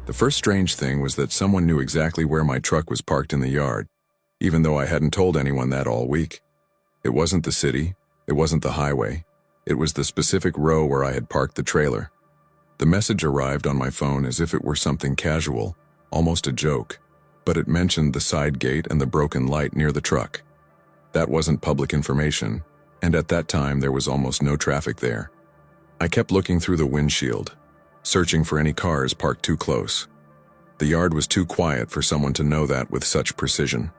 The first strange thing was that someone knew exactly where my truck was parked in the yard, even though I hadn't told anyone that all week. It wasn't the city, it wasn't the highway, it was the specific row where I had parked the trailer. The message arrived on my phone as if it were something casual, almost a joke, but it mentioned the side gate and the broken light near the truck. That wasn't public information, and at that time there was almost no traffic there. I kept looking through the windshield, searching for any cars parked too close. The yard was too quiet for someone to know that with such precision.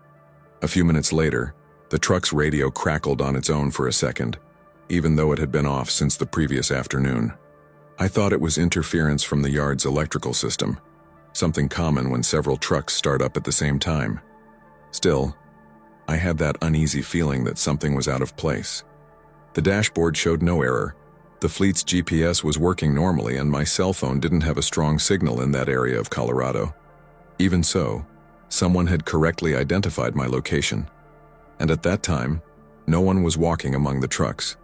A few minutes later, the truck's radio crackled on its own for a second, even though it had been off since the previous afternoon. I thought it was interference from the yard's electrical system, something common when several trucks start up at the same time. Still, I had that uneasy feeling that something was out of place. The dashboard showed no error. The fleet's GPS was working normally, and my cell phone didn't have a strong signal in that area of Colorado. Even so, someone had correctly identified my location. And at that time, no one was walking among the trucks.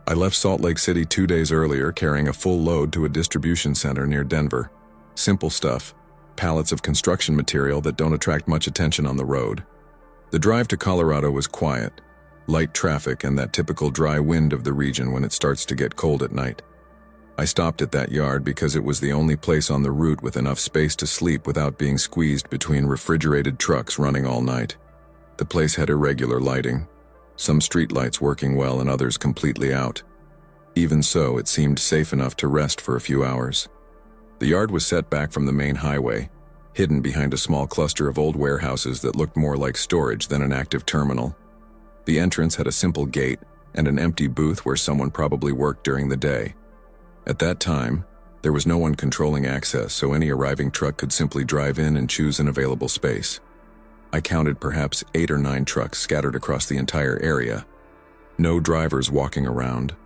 I left Salt Lake City 2 days earlier carrying a full load to a distribution center near Denver. Simple stuff, pallets of construction material that don't attract much attention on the road. The drive to Colorado was quiet, light traffic and that typical dry wind of the region when it starts to get cold at night. I stopped at that yard because it was the only place on the route with enough space to sleep without being squeezed between refrigerated trucks running all night. The place had irregular lighting, some street lights working well and others completely out. Even so, it seemed safe enough to rest for a few hours. The yard was set back from the main highway, hidden behind a small cluster of old warehouses that looked more like storage than an active terminal. The entrance had a simple gate and an empty booth where someone probably worked during the day. At that time, there was no one controlling access, so any arriving truck could simply drive in and choose an available space. I counted perhaps 8 or 9 trucks scattered across the entire area. No drivers walking around,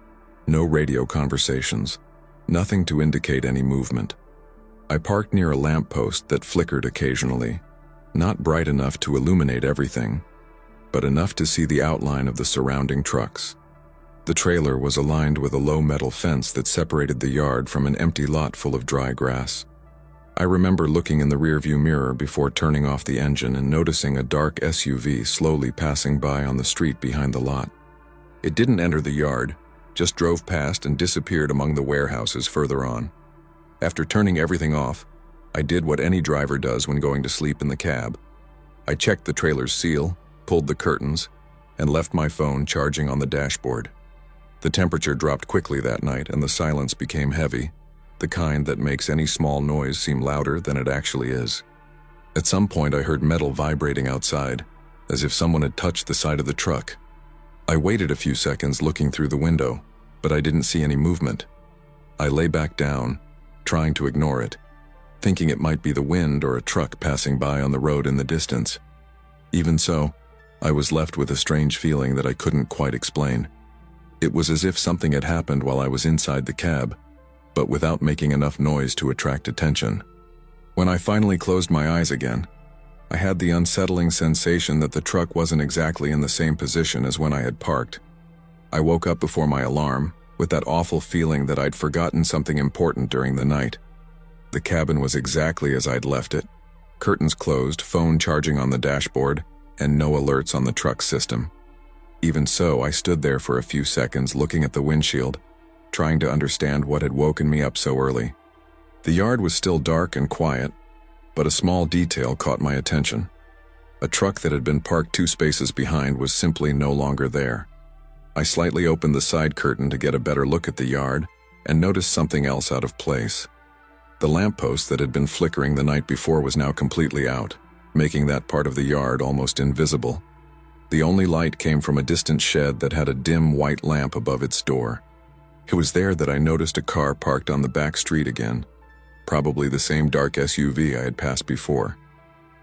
no radio conversations, nothing to indicate any movement. I parked near a lamppost that flickered occasionally, not bright enough to illuminate everything, but enough to see the outline of the surrounding trucks. The trailer was aligned with a low metal fence that separated the yard from an empty lot full of dry grass. I remember looking in the rearview mirror before turning off the engine and noticing a dark SUV slowly passing by on the street behind the lot. It didn't enter the yard, just drove past and disappeared among the warehouses further on. After turning everything off, I did what any driver does when going to sleep in the cab. I checked the trailer's seal, pulled the curtains, and left my phone charging on the dashboard. The temperature dropped quickly that night and the silence became heavy, the kind that makes any small noise seem louder than it actually is. At some point I heard metal vibrating outside, as if someone had touched the side of the truck. I waited a few seconds looking through the window, but I didn't see any movement. I lay back down, trying to ignore it, thinking it might be the wind or a truck passing by on the road in the distance. Even so, I was left with a strange feeling that I couldn't quite explain. It was as if something had happened while I was inside the cab, but without making enough noise to attract attention. When I finally closed my eyes again, I had the unsettling sensation that the truck wasn't exactly in the same position as when I had parked. I woke up before my alarm, with that awful feeling that I'd forgotten something important during the night. The cabin was exactly as I'd left it, curtains closed, phone charging on the dashboard, and no alerts on the truck system. Even so, I stood there for a few seconds looking at the windshield, trying to understand what had woken me up so early. The yard was still dark and quiet, but a small detail caught my attention. A truck that had been parked 2 spaces behind was simply no longer there. I slightly opened the side curtain to get a better look at the yard and noticed something else out of place. The lamppost that had been flickering the night before was now completely out, making that part of the yard almost invisible. The only light came from a distant shed that had a dim white lamp above its door. It was there that I noticed a car parked on the back street again, probably the same dark SUV I had passed before.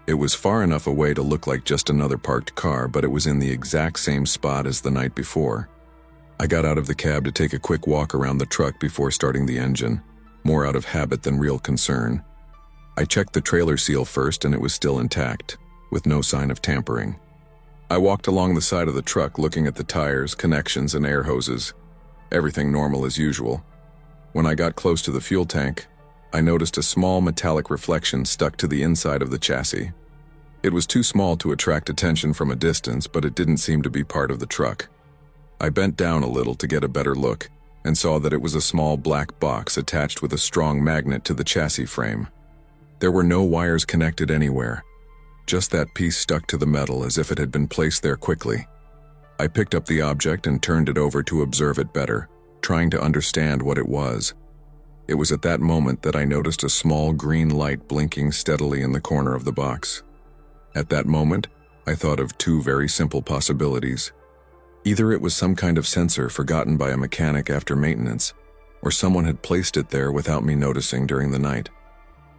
It was far enough away to look like just another parked car, but it was in the exact same spot as the night before. I got out of the cab to take a quick walk around the truck before starting the engine, more out of habit than real concern. I checked the trailer seal first and it was still intact, with no sign of tampering. I walked along the side of the truck looking at the tires, connections, and air hoses. Everything normal as usual. When I got close to the fuel tank, I noticed a small metallic reflection stuck to the inside of the chassis. It was too small to attract attention from a distance, but it didn't seem to be part of the truck. I bent down a little to get a better look and saw that it was a small black box attached with a strong magnet to the chassis frame. There were no wires connected anywhere, just that piece stuck to the metal as if it had been placed there quickly. I picked up the object and turned it over to observe it better, trying to understand what it was. It was at that moment that I noticed a small green light blinking steadily in the corner of the box. At that moment, I thought of two very simple possibilities. Either it was some kind of sensor forgotten by a mechanic after maintenance, or someone had placed it there without me noticing during the night.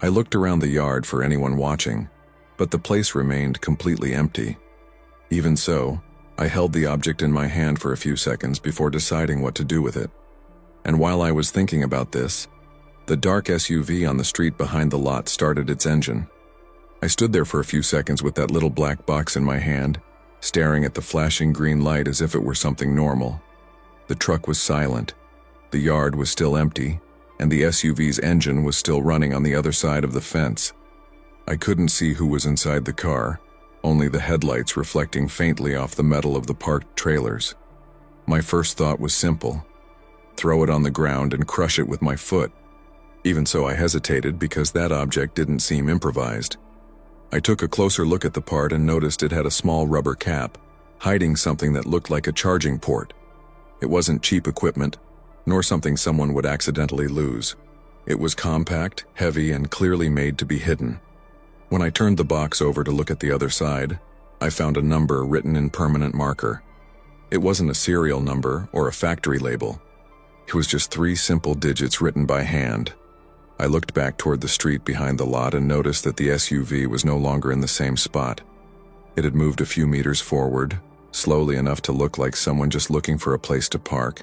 I looked around the yard for anyone watching, but the place remained completely empty. Even so, I held the object in my hand for a few seconds before deciding what to do with it. And while I was thinking about this, the dark SUV on the street behind the lot started its engine. I stood there for a few seconds with that little black box in my hand, staring at the flashing green light as if it were something normal. The truck was silent, the yard was still empty, and the SUV's engine was still running on the other side of the fence. I couldn't see who was inside the car, only the headlights reflecting faintly off the metal of the parked trailers. My first thought was simple: throw it on the ground and crush it with my foot. Even so, I hesitated because that object didn't seem improvised. I took a closer look at the part and noticed it had a small rubber cap, hiding something that looked like a charging port. It wasn't cheap equipment, nor something someone would accidentally lose. It was compact, heavy, and clearly made to be hidden. When I turned the box over to look at the other side, I found a number written in permanent marker. It wasn't a serial number or a factory label. It was just 3 simple digits written by hand. I looked back toward the street behind the lot and noticed that the SUV was no longer in the same spot. It had moved a few meters forward, slowly enough to look like someone just looking for a place to park.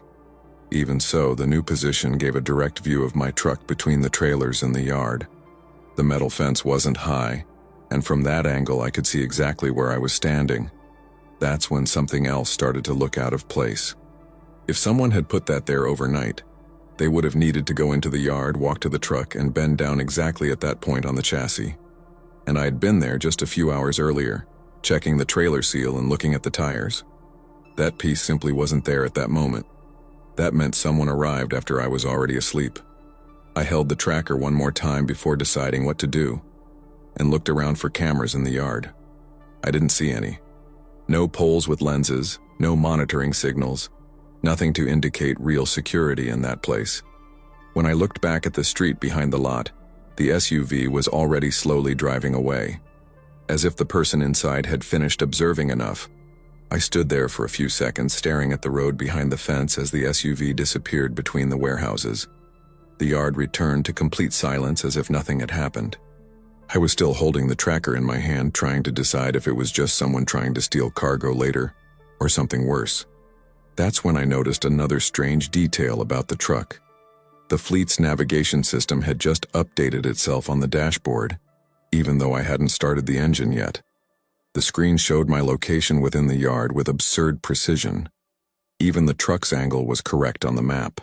Even so, the new position gave a direct view of my truck between the trailers and the yard. The metal fence wasn't high, and from that angle I could see exactly where I was standing. That's when something else started to look out of place. If someone had put that there overnight, they would have needed to go into the yard, walk to the truck, and bend down exactly at that point on the chassis. And I had been there just a few hours earlier, checking the trailer seal and looking at the tires. That piece simply wasn't there at that moment. That meant someone arrived after I was already asleep. I held the tracker one more time before deciding what to do, and looked around for cameras in the yard. I didn't see any. No poles with lenses, no monitoring signals, nothing to indicate real security in that place. When I looked back at the street behind the lot, the SUV was already slowly driving away. As if the person inside had finished observing enough, I stood there for a few seconds staring at the road behind the fence as the SUV disappeared between the warehouses. The yard returned to complete silence as if nothing had happened. I was still holding the tracker in my hand, trying to decide if it was just someone trying to steal cargo later, or something worse. That's when I noticed another strange detail about the truck. The fleet's navigation system had just updated itself on the dashboard, even though I hadn't started the engine yet. The screen showed my location within the yard with absurd precision. Even the truck's angle was correct on the map.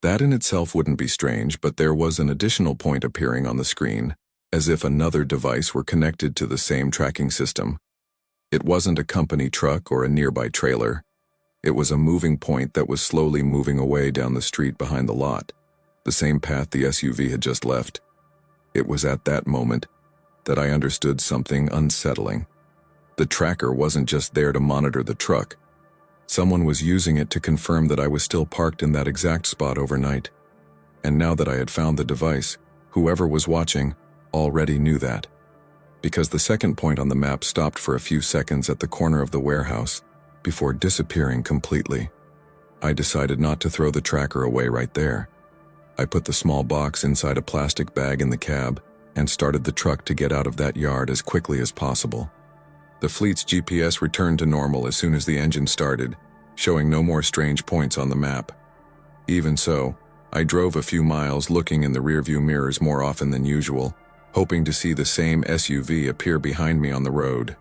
That in itself wouldn't be strange, but there was an additional point appearing on the screen, as if another device were connected to the same tracking system. It wasn't a company truck or a nearby trailer. It was a moving point that was slowly moving away down the street behind the lot, the same path the SUV had just left. It was at that moment that I understood something unsettling. The tracker wasn't just there to monitor the truck. Someone was using it to confirm that I was still parked in that exact spot overnight. And now that I had found the device, whoever was watching already knew that. Because the second point on the map stopped for a few seconds at the corner of the warehouse, before disappearing completely. I decided not to throw the tracker away right there. I put the small box inside a plastic bag in the cab and started the truck to get out of that yard as quickly as possible. The fleet's GPS returned to normal as soon as the engine started, showing no more strange points on the map. Even so, I drove a few miles looking in the rearview mirrors more often than usual, hoping to see the same SUV appear behind me on the road.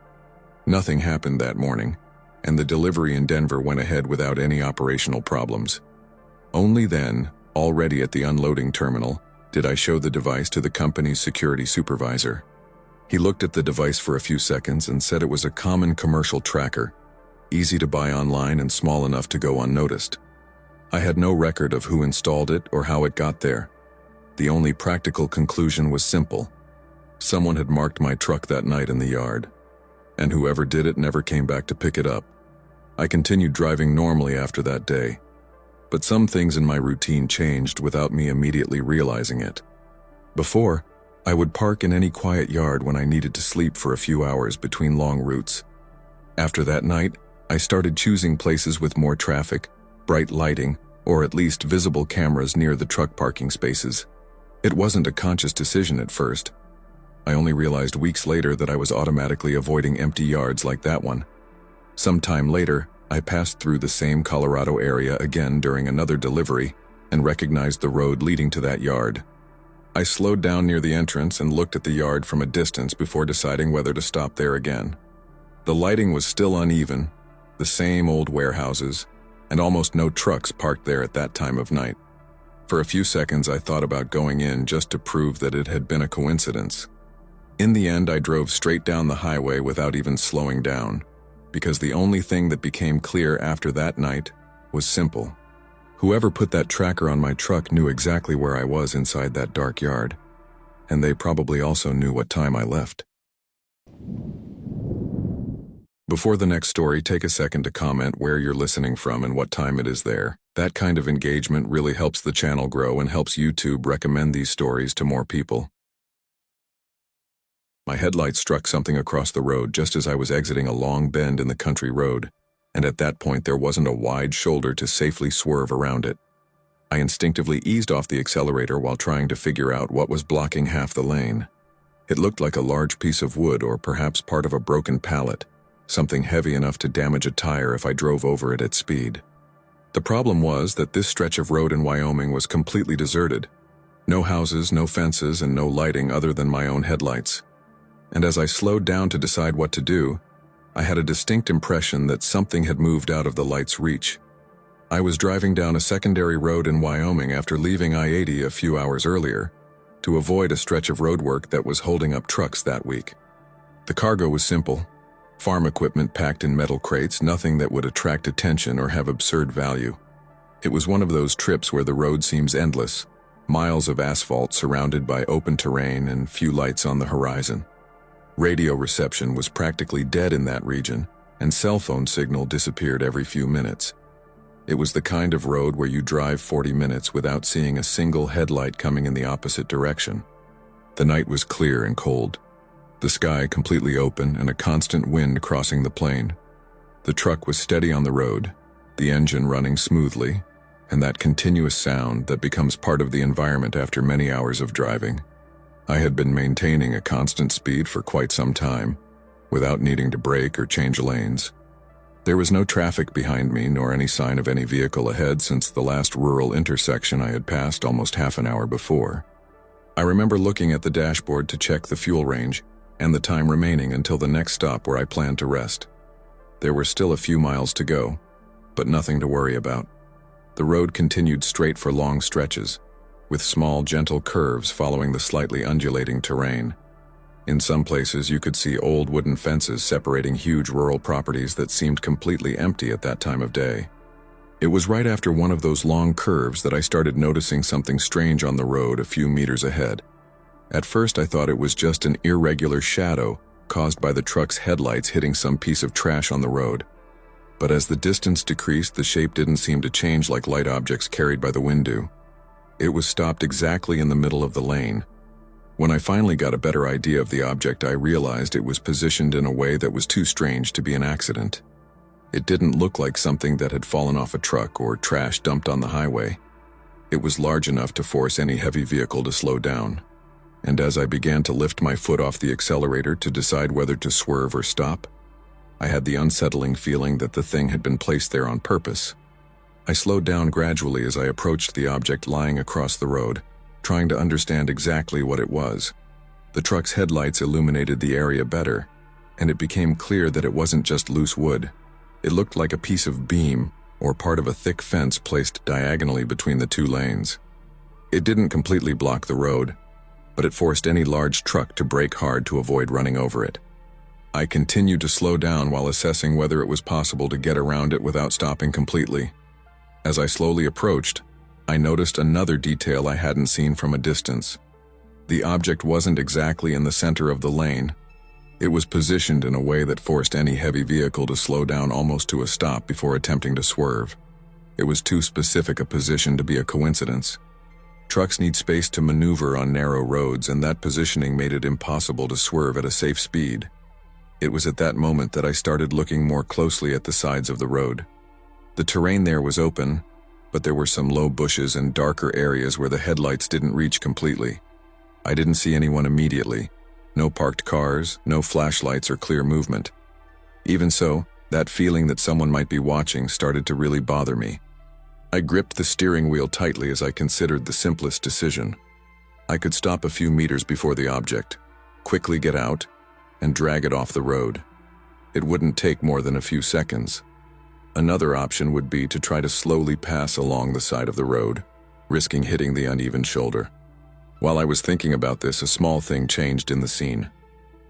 Nothing happened that morning, and the delivery in Denver went ahead without any operational problems. Only then, already at the unloading terminal, did I show the device to the company's security supervisor. He looked at the device for a few seconds and said it was a common commercial tracker, easy to buy online and small enough to go unnoticed. I had no record of who installed it or how it got there. The only practical conclusion was simple. Someone had marked my truck that night in the yard, and whoever did it never came back to pick it up. I continued driving normally after that day, but some things in my routine changed without me immediately realizing it. Before, I would park in any quiet yard when I needed to sleep for a few hours between long routes. After that night, I started choosing places with more traffic, bright lighting, or at least visible cameras near the truck parking spaces. It wasn't a conscious decision at first. I only realized weeks later that I was automatically avoiding empty yards like that one. Some time later, I passed through the same Colorado area again during another delivery and recognized the road leading to that yard. I slowed down near the entrance and looked at the yard from a distance before deciding whether to stop there again. The lighting was still uneven, the same old warehouses, and almost no trucks parked there at that time of night. For a few seconds I thought about going in just to prove that it had been a coincidence. In the end, I drove straight down the highway without even slowing down, because the only thing that became clear after that night was simple. Whoever put that tracker on my truck knew exactly where I was inside that dark yard, and they probably also knew what time I left. Before the next story, take a second to comment where you're listening from and what time it is there. That kind of engagement really helps the channel grow and helps YouTube recommend these stories to more people. My headlight struck something across the road just as I was exiting a long bend in the country road, and at that point there wasn't a wide shoulder to safely swerve around it. I instinctively eased off the accelerator while trying to figure out what was blocking half the lane. It looked like a large piece of wood or perhaps part of a broken pallet, something heavy enough to damage a tire if I drove over it at speed. The problem was that this stretch of road in Wyoming was completely deserted. No houses, no fences, and no lighting other than my own headlights. And as I slowed down to decide what to do, I had a distinct impression that something had moved out of the light's reach. I was driving down a secondary road in Wyoming after leaving I-80 a few hours earlier to avoid a stretch of roadwork that was holding up trucks that week. The cargo was simple: farm equipment packed in metal crates, nothing that would attract attention or have absurd value. It was one of those trips where the road seems endless, miles of asphalt surrounded by open terrain and few lights on the horizon. Radio reception was practically dead in that region, and cell phone signal disappeared every few minutes. It was the kind of road where you drive 40 minutes without seeing a single headlight coming in the opposite direction. The night was clear and cold, the sky completely open and a constant wind crossing the plain. The truck was steady on the road, the engine running smoothly, and that continuous sound that becomes part of the environment after many hours of driving. I had been maintaining a constant speed for quite some time, without needing to brake or change lanes. There was no traffic behind me nor any sign of any vehicle ahead since the last rural intersection I had passed almost half an hour before. I remember looking at the dashboard to check the fuel range and the time remaining until the next stop where I planned to rest. There were still a few miles to go, but nothing to worry about. The road continued straight for long stretches, with small, gentle curves following the slightly undulating terrain. In some places, you could see old wooden fences separating huge rural properties that seemed completely empty at that time of day. It was right after one of those long curves that I started noticing something strange on the road a few meters ahead. At first, I thought it was just an irregular shadow caused by the truck's headlights hitting some piece of trash on the road. But as the distance decreased, the shape didn't seem to change like light objects carried by the wind do. It was stopped exactly in the middle of the lane. When I finally got a better idea of the object, I realized it was positioned in a way that was too strange to be an accident. It didn't look like something that had fallen off a truck or trash dumped on the highway. It was large enough to force any heavy vehicle to slow down. And as I began to lift my foot off the accelerator to decide whether to swerve or stop, I had the unsettling feeling that the thing had been placed there on purpose. I slowed down gradually as I approached the object lying across the road, trying to understand exactly what it was. The truck's headlights illuminated the area better, and it became clear that it wasn't just loose wood. It looked like a piece of beam or part of a thick fence placed diagonally between the two lanes. It didn't completely block the road, but it forced any large truck to brake hard to avoid running over it. I continued to slow down while assessing whether it was possible to get around it without stopping completely. As I slowly approached, I noticed another detail I hadn't seen from a distance. The object wasn't exactly in the center of the lane. It was positioned in a way that forced any heavy vehicle to slow down almost to a stop before attempting to swerve. It was too specific a position to be a coincidence. Trucks need space to maneuver on narrow roads, and that positioning made it impossible to swerve at a safe speed. It was at that moment that I started looking more closely at the sides of the road. The terrain there was open, but there were some low bushes and darker areas where the headlights didn't reach completely. I didn't see anyone immediately. No parked cars, no flashlights or clear movement. Even so, that feeling that someone might be watching started to really bother me. I gripped the steering wheel tightly as I considered the simplest decision. I could stop a few meters before the object, quickly get out, and drag it off the road. It wouldn't take more than a few seconds. Another option would be to try to slowly pass along the side of the road, risking hitting the uneven shoulder. While I was thinking about this, a small thing changed in the scene.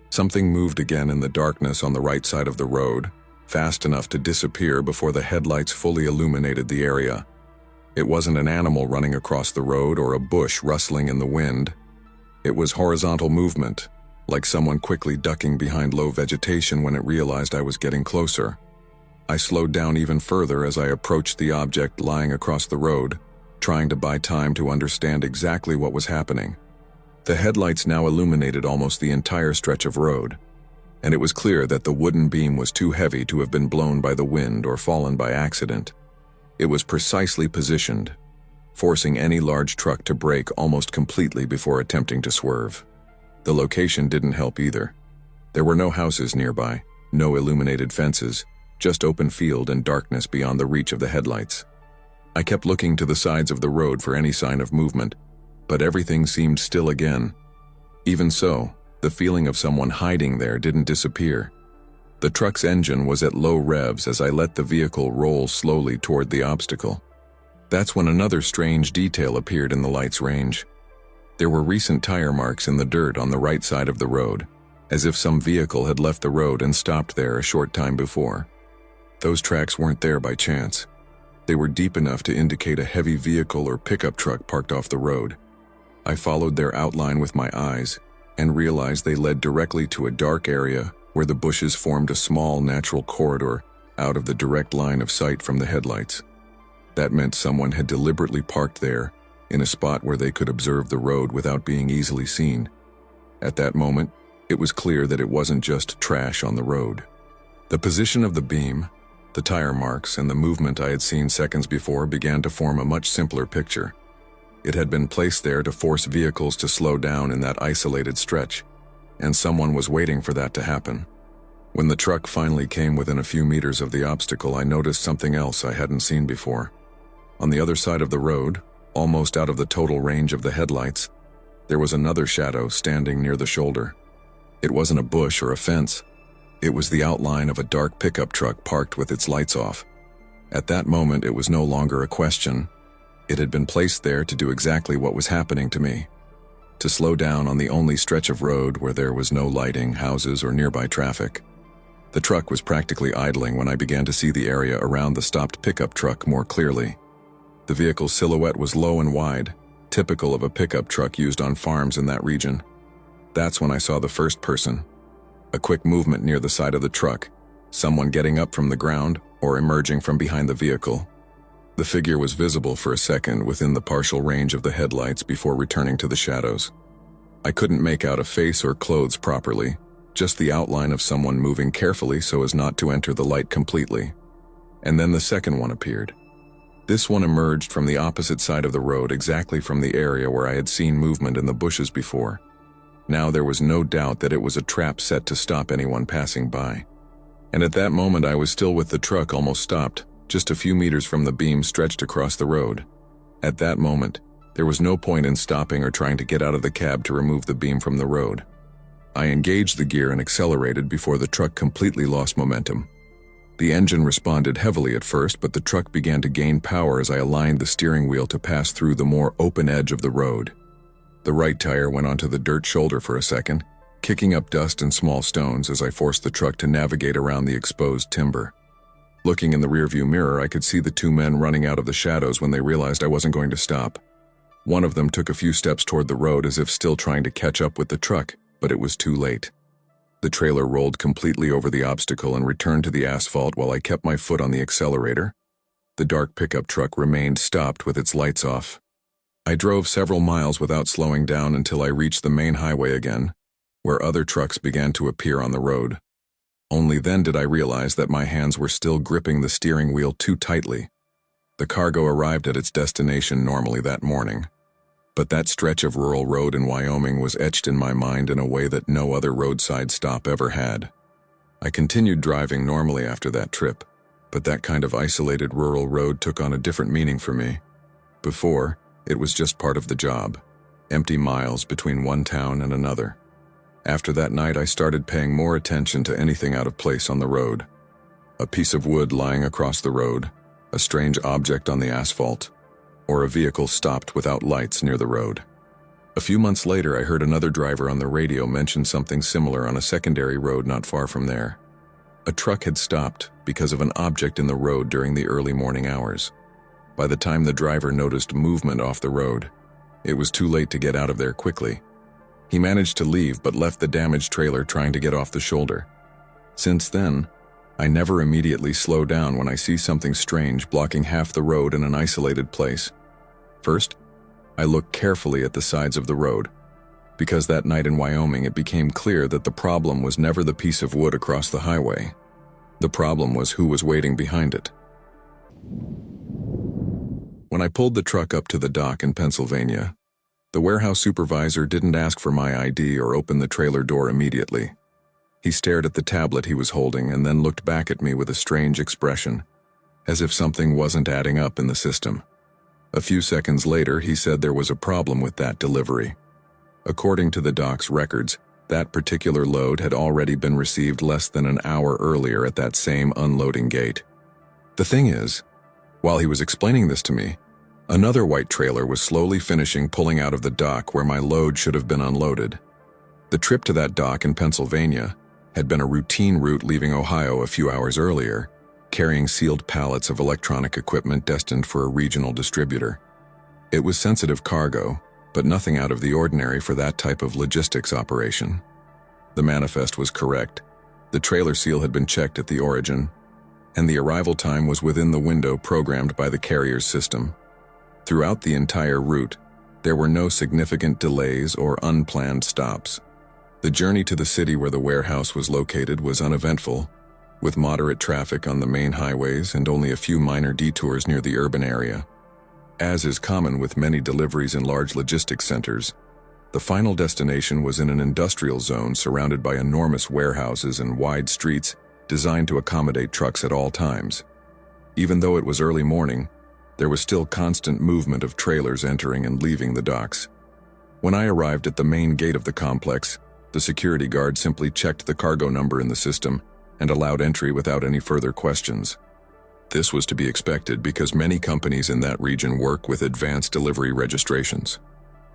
Something moved again in the darkness on the right side of the road, fast enough to disappear before the headlights fully illuminated the area. It wasn't an animal running across the road or a bush rustling in the wind. It was horizontal movement, like someone quickly ducking behind low vegetation when it realized I was getting closer. I slowed down even further as I approached the object lying across the road, trying to buy time to understand exactly what was happening. The headlights now illuminated almost the entire stretch of road, and it was clear that the wooden beam was too heavy to have been blown by the wind or fallen by accident. It was precisely positioned, forcing any large truck to brake almost completely before attempting to swerve. The location didn't help either. There were no houses nearby, no illuminated fences, just open field and darkness beyond the reach of the headlights. I kept looking to the sides of the road for any sign of movement, but everything seemed still again. Even so, the feeling of someone hiding there didn't disappear. The truck's engine was at low revs as I let the vehicle roll slowly toward the obstacle. That's when another strange detail appeared in the light's range. There were recent tire marks in the dirt on the right side of the road, as if some vehicle had left the road and stopped there a short time before. Those tracks weren't there by chance. They were deep enough to indicate a heavy vehicle or pickup truck parked off the road. I followed their outline with my eyes and realized they led directly to a dark area where the bushes formed a small natural corridor out of the direct line of sight from the headlights. That meant someone had deliberately parked there, in a spot where they could observe the road without being easily seen. At that moment, it was clear that it wasn't just trash on the road. The position of the beam, the tire marks, and the movement I had seen seconds before began to form a much simpler picture. It had been placed there to force vehicles to slow down in that isolated stretch, and someone was waiting for that to happen. When the truck finally came within a few meters of the obstacle, I noticed something else I hadn't seen before. On the other side of the road, almost out of the total range of the headlights, there was another shadow standing near the shoulder. It wasn't a bush or a fence. It was the outline of a dark pickup truck parked with its lights off. At that moment, it was no longer a question. It had been placed there to do exactly what was happening to me: to slow down on the only stretch of road where there was no lighting, houses, or nearby traffic. The truck was practically idling when I began to see the area around the stopped pickup truck more clearly. The vehicle's silhouette was low and wide, typical of a pickup truck used on farms in that region. That's when I saw the first person. A quick movement near the side of the truck, someone getting up from the ground or emerging from behind the vehicle. The figure was visible for a second within the partial range of the headlights before returning to the shadows. I couldn't make out a face or clothes properly, just the outline of someone moving carefully so as not to enter the light completely. And then the second one appeared. This one emerged from the opposite side of the road, exactly from the area where I had seen movement in the bushes before. Now there was no doubt that it was a trap set to stop anyone passing by. And at that moment I was still with the truck almost stopped, just a few meters from the beam stretched across the road. At that moment, there was no point in stopping or trying to get out of the cab to remove the beam from the road. I engaged the gear and accelerated before the truck completely lost momentum. The engine responded heavily at first, but the truck began to gain power as I aligned the steering wheel to pass through the more open edge of the road. The right tire went onto the dirt shoulder for a second, kicking up dust and small stones as I forced the truck to navigate around the exposed timber. Looking in the rearview mirror, I could see the two men running out of the shadows when they realized I wasn't going to stop. One of them took a few steps toward the road as if still trying to catch up with the truck, but it was too late. The trailer rolled completely over the obstacle and returned to the asphalt while I kept my foot on the accelerator. The dark pickup truck remained stopped with its lights off. I drove several miles without slowing down until I reached the main highway again, where other trucks began to appear on the road. Only then did I realize that my hands were still gripping the steering wheel too tightly. The cargo arrived at its destination normally that morning, but that stretch of rural road in Wyoming was etched in my mind in a way that no other roadside stop ever had. I continued driving normally after that trip, but that kind of isolated rural road took on a different meaning for me. Before, it was just part of the job, empty miles between one town and another. After that night, I started paying more attention to anything out of place on the road. A piece of wood lying across the road, a strange object on the asphalt, or a vehicle stopped without lights near the road. A few months later, I heard another driver on the radio mention something similar on a secondary road not far from there. A truck had stopped because of an object in the road during the early morning hours. By the time the driver noticed movement off the road, it was too late to get out of there quickly. He managed to leave but left the damaged trailer trying to get off the shoulder. Since then, I never immediately slow down when I see something strange blocking half the road in an isolated place. First, I look carefully at the sides of the road, because that night in Wyoming it became clear that the problem was never the piece of wood across the highway. The problem was who was waiting behind it. When I pulled the truck up to the dock in Pennsylvania, the warehouse supervisor didn't ask for my ID or open the trailer door immediately. He stared at the tablet he was holding and then looked back at me with a strange expression, as if something wasn't adding up in the system. A few seconds later, he said there was a problem with that delivery. According to the dock's records, that particular load had already been received less than an hour earlier at that same unloading gate. The thing is, while he was explaining this to me, another white trailer was slowly finishing pulling out of the dock where my load should have been unloaded. The trip to that dock in Pennsylvania had been a routine route leaving Ohio a few hours earlier, carrying sealed pallets of electronic equipment destined for a regional distributor. It was sensitive cargo, but nothing out of the ordinary for that type of logistics operation. The manifest was correct. The trailer seal had been checked at the origin, and the arrival time was within the window programmed by the carrier's system. Throughout the entire route, there were no significant delays or unplanned stops. The journey to the city where the warehouse was located was uneventful, with moderate traffic on the main highways and only a few minor detours near the urban area. As is common with many deliveries in large logistics centers, the final destination was in an industrial zone surrounded by enormous warehouses and wide streets designed to accommodate trucks at all times. Even though it was early morning, there was still constant movement of trailers entering and leaving the docks. When I arrived at the main gate of the complex, the security guard simply checked the cargo number in the system and allowed entry without any further questions. This was to be expected because many companies in that region work with advanced delivery registrations.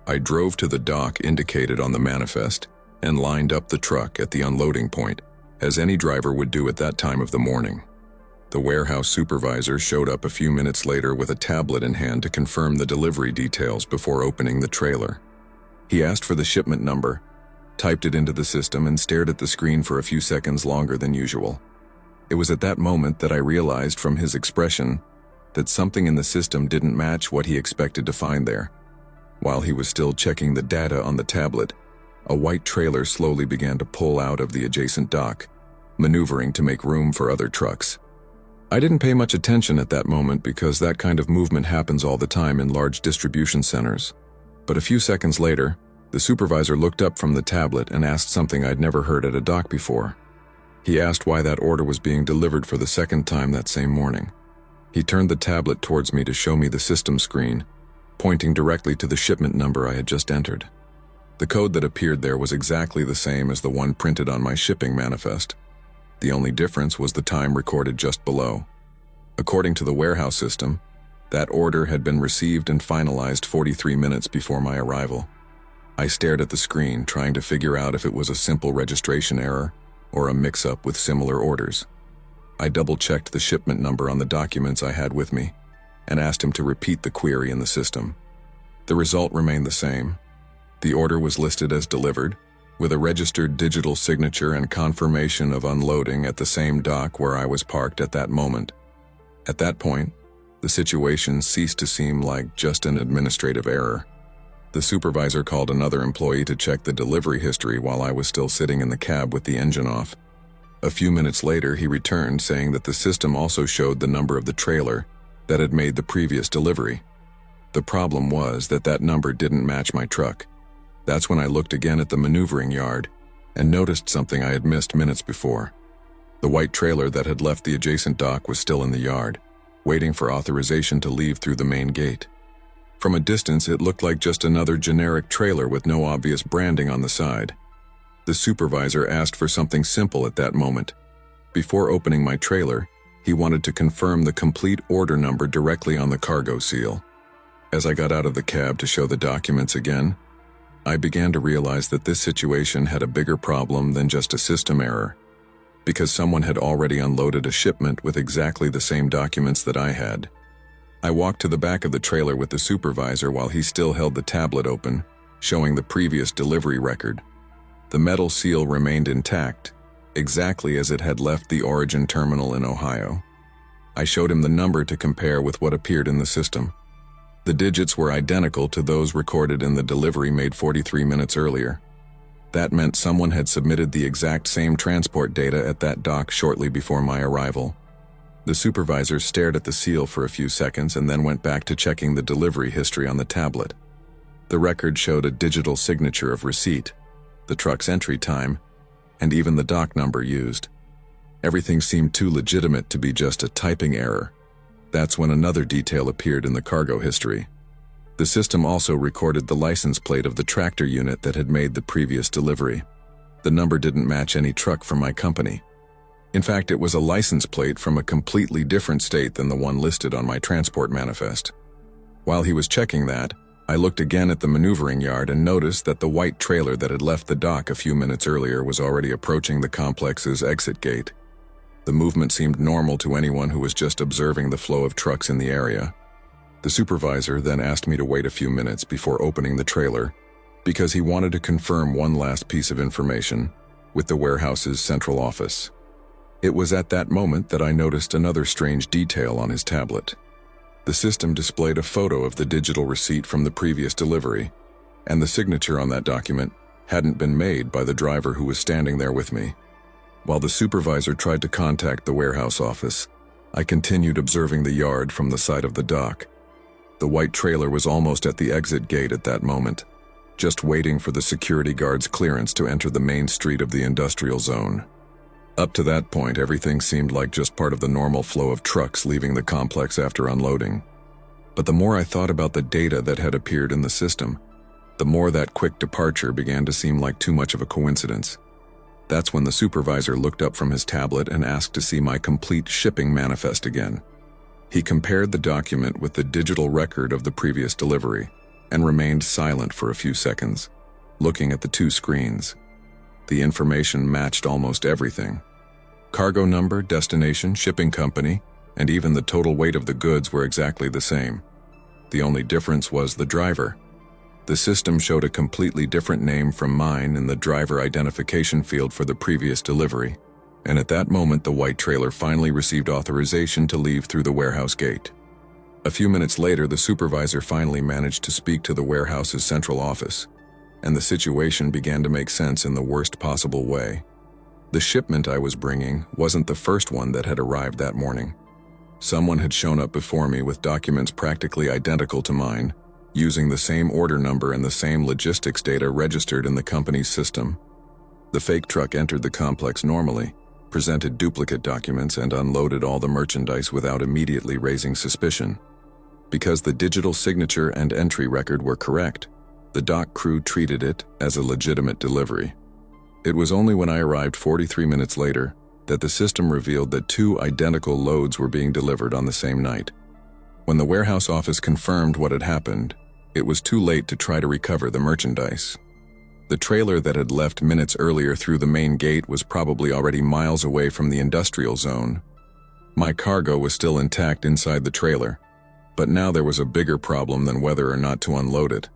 I drove to the dock indicated on the manifest and lined up the truck at the unloading point, as any driver would do at that time of the morning. The warehouse supervisor showed up a few minutes later with a tablet in hand to confirm the delivery details before opening the trailer. He asked for the shipment number, typed it into the system, and stared at the screen for a few seconds longer than usual. It was at that moment that I realized from his expression that something in the system didn't match what he expected to find there. While he was still checking the data on the tablet, a white trailer slowly began to pull out of the adjacent dock, maneuvering to make room for other trucks. I didn't pay much attention at that moment because that kind of movement happens all the time in large distribution centers. But a few seconds later, the supervisor looked up from the tablet and asked something I'd never heard at a dock before. He asked why that order was being delivered for the second time that same morning. He turned the tablet towards me to show me the system screen, pointing directly to the shipment number I had just entered. The code that appeared there was exactly the same as the one printed on my shipping manifest. The only difference was the time recorded just below. According to the warehouse system, that order had been received and finalized 43 minutes before my arrival. I stared at the screen, trying to figure out if it was a simple registration error or a mix-up with similar orders. I double-checked the shipment number on the documents I had with me and asked him to repeat the query in the system. The result remained the same. The order was listed as delivered, with a registered digital signature and confirmation of unloading at the same dock where I was parked at that moment. At that point, the situation ceased to seem like just an administrative error. The supervisor called another employee to check the delivery history while I was still sitting in the cab with the engine off. A few minutes later, he returned saying that the system also showed the number of the trailer that had made the previous delivery. The problem was that that number didn't match my truck. That's when I looked again at the maneuvering yard and noticed something I had missed minutes before. The white trailer that had left the adjacent dock was still in the yard, waiting for authorization to leave through the main gate. From a distance, it looked like just another generic trailer with no obvious branding on the side. The supervisor asked for something simple at that moment. Before opening my trailer, he wanted to confirm the complete order number directly on the cargo seal. As I got out of the cab to show the documents again, I began to realize that this situation had a bigger problem than just a system error, because someone had already unloaded a shipment with exactly the same documents that I had. I walked to the back of the trailer with the supervisor while he still held the tablet open, showing the previous delivery record. The metal seal remained intact, exactly as it had left the origin terminal in Ohio. I showed him the number to compare with what appeared in the system. The digits were identical to those recorded in the delivery made 43 minutes earlier. That meant someone had submitted the exact same transport data at that dock shortly before my arrival. The supervisor stared at the seal for a few seconds and then went back to checking the delivery history on the tablet. The record showed a digital signature of receipt, the truck's entry time, and even the dock number used. Everything seemed too legitimate to be just a typing error. That's when another detail appeared in the cargo history. The system also recorded the license plate of the tractor unit that had made the previous delivery. The number didn't match any truck from my company. In fact, it was a license plate from a completely different state than the one listed on my transport manifest. While he was checking that, I looked again at the maneuvering yard and noticed that the white trailer that had left the dock a few minutes earlier was already approaching the complex's exit gate. The movement seemed normal to anyone who was just observing the flow of trucks in the area. The supervisor then asked me to wait a few minutes before opening the trailer because he wanted to confirm one last piece of information with the warehouse's central office. It was at that moment that I noticed another strange detail on his tablet. The system displayed a photo of the digital receipt from the previous delivery, and the signature on that document hadn't been made by the driver who was standing there with me. While the supervisor tried to contact the warehouse office, I continued observing the yard from the side of the dock. The white trailer was almost at the exit gate at that moment, just waiting for the security guard's clearance to enter the main street of the industrial zone. Up to that point, everything seemed like just part of the normal flow of trucks leaving the complex after unloading. But the more I thought about the data that had appeared in the system, the more that quick departure began to seem like too much of a coincidence. That's when the supervisor looked up from his tablet and asked to see my complete shipping manifest again. He compared the document with the digital record of the previous delivery and remained silent for a few seconds, looking at the two screens. The information matched almost everything. Cargo number, destination, shipping company, and even the total weight of the goods were exactly the same. The only difference was the driver. The system showed a completely different name from mine in the driver identification field for the previous delivery, and at that moment the white trailer finally received authorization to leave through the warehouse gate. A few minutes later, the supervisor finally managed to speak to the warehouse's central office, and the situation began to make sense in the worst possible way. The shipment I was bringing wasn't the first one that had arrived that morning. Someone had shown up before me with documents practically identical to mine, using the same order number and the same logistics data registered in the company's system. The fake truck entered the complex normally, presented duplicate documents, and unloaded all the merchandise without immediately raising suspicion. Because the digital signature and entry record were correct, the dock crew treated it as a legitimate delivery. It was only when I arrived 43 minutes later that the system revealed that two identical loads were being delivered on the same night. When the warehouse office confirmed what had happened, it was too late to try to recover the merchandise. The trailer that had left minutes earlier through the main gate was probably already miles away from the industrial zone. My cargo was still intact inside the trailer, but now there was a bigger problem than whether or not to unload it.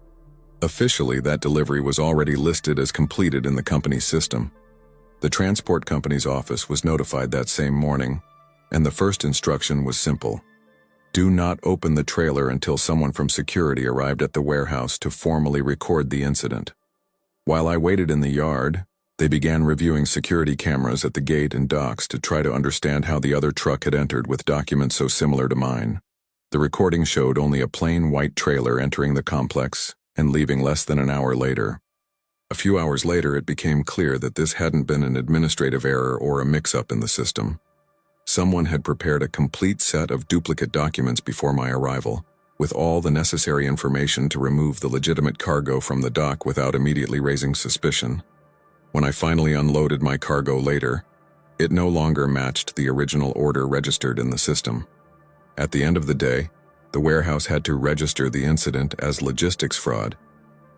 Officially, that delivery was already listed as completed in the company's system. The transport company's office was notified that same morning, and the first instruction was simple. Do not open the trailer until someone from security arrived at the warehouse to formally record the incident. While I waited in the yard, they began reviewing security cameras at the gate and docks to try to understand how the other truck had entered with documents so similar to mine. The recording showed only a plain white trailer entering the complex and leaving less than an hour later. A few hours later, it became clear that this hadn't been an administrative error or a mix-up in the system. Someone had prepared a complete set of duplicate documents before my arrival, with all the necessary information to remove the legitimate cargo from the dock without immediately raising suspicion. When I finally unloaded my cargo later, it no longer matched the original order registered in the system. At the end of the day, the warehouse had to register the incident as logistics fraud,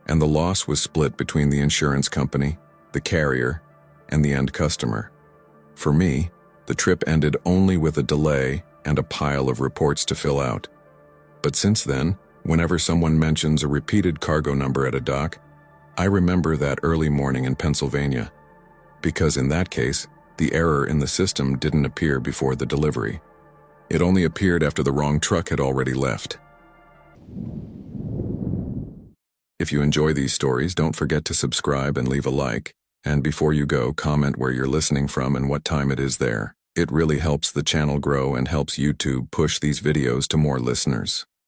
and the loss was split between the insurance company, the carrier, and the end customer. For me, the trip ended only with a delay and a pile of reports to fill out. But since then, whenever someone mentions a repeated cargo number at a dock, I remember that early morning in Pennsylvania, because in that case, the error in the system didn't appear before the delivery. It only appeared after the wrong truck had already left. If you enjoy these stories, don't forget to subscribe and leave a like. And before you go, comment where you're listening from and what time it is there. It really helps the channel grow and helps YouTube push these videos to more listeners.